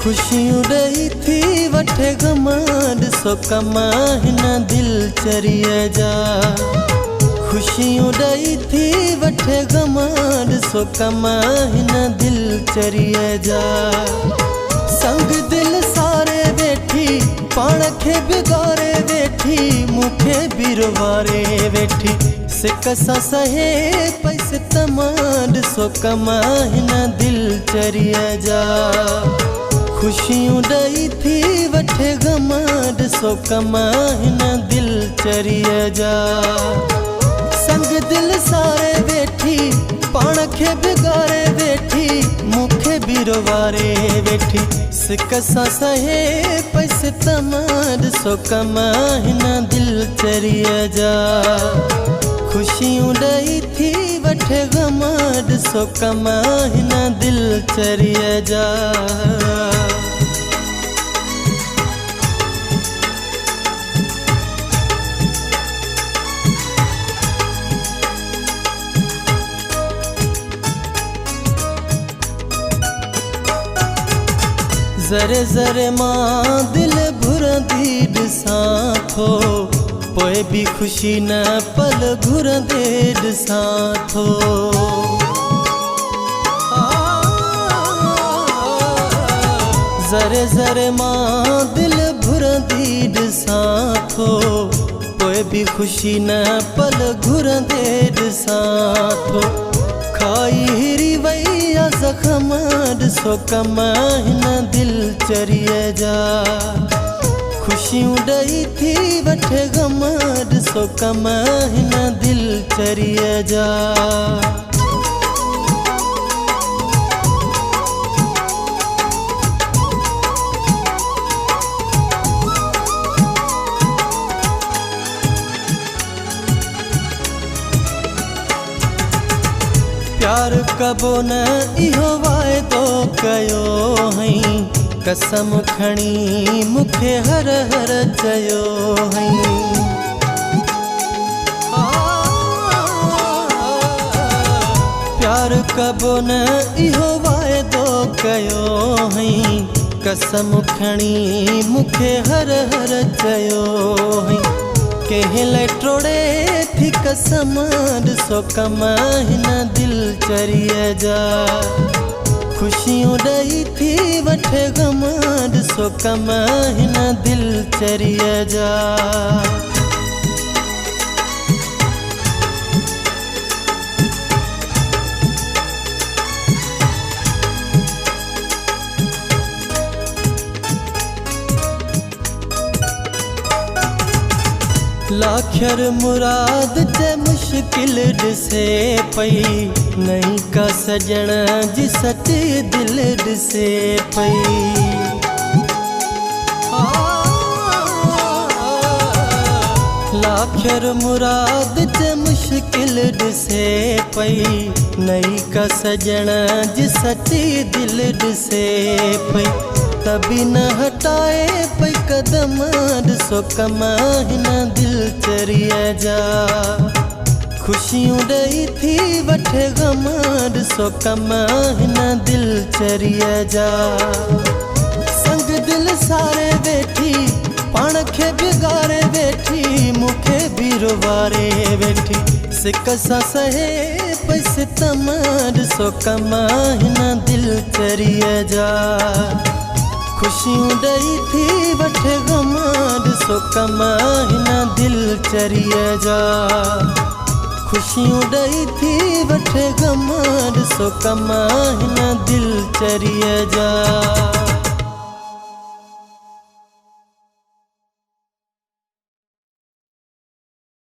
खुशियों रही थी वठे गमाड सो कमाहिना दिल चरिए जा। खुशियों रही थी वठे गमाड सो कमाहिना दिल चरिए जा। संग दिल सारे वेठी पाण खे बिगारे वेठी मुखे बिरवारे वेठी सिकसा सहे पैसे तमाड सो कमाहिना दिल चरिए जा। खुशियों रही थी वठे गमाड सो कमाहिना दिल चरिए जा। संग दिल सारे वेठी पाण खे बिगारे वेठी मुखे बिरवारे वेठी सिकसा सहे पैसे तमाड सो कमाहिना दिल चरिए जा। खुशियों रही थी वठे गमाड सो कमाहिना दिल चरिए जा। ज़रे ज़रे मां दिल भुरंदी ॾिसां थो पोइ भी खुशी न पल घुरंदे ॾिसां थो। ज़रे ज़रे मां दिल भुरंदी ॾिसां थो पोइ भी खुशी न पल घुरंदे ॾिसां थो। खाई हिरी वई ज़ख़्म सो कमाहिना दिल चरिए जा। खुशियों रही थी वठे गमाड सो कमाहिना दिल चरिए जा। प्यार कबो न इहो वाइदो कयो हई कसम खणी मुखे हर हर चयो हई। प्यार कबो न इहो वाइदो कयो हई कसम खणी मुखे हर हर चयो हई। कंहिं लाइ टोड़े थी कसम सो कमाहिना दिल चरिए जा। खुशियों रही थी वठे गमाड सो कमाहिना दिल चरिए जा। लाखर मुराद ते मुश्किल ॾिसे पई नहीं का सजण जी सच्ची दिल ॾिसे पई। लाखर मुराद ते मुश्किल ॾिसे पई नहीं का सजण जी सच्ची दिल ॾिसे पई। तभी न हटाए पई कदम सो कमाहिना दिल चरिए जा। खुशियों रही थी वठे गमाड सो कमाहिना दिल चरिए जा। संग दिल सारे वेठी पाण खे बिगारे वेठी मुखे बिरवारे वेठी सिकसा सहे पैसे तमाड सो कमाहिना दिल चरिए जा। खुशियों रही थी वठे गमाड सो कमाहिना दिल चरिए जा। खुशियों रही थी वठे गमाड सो कमाहिना दिल चरिए जा।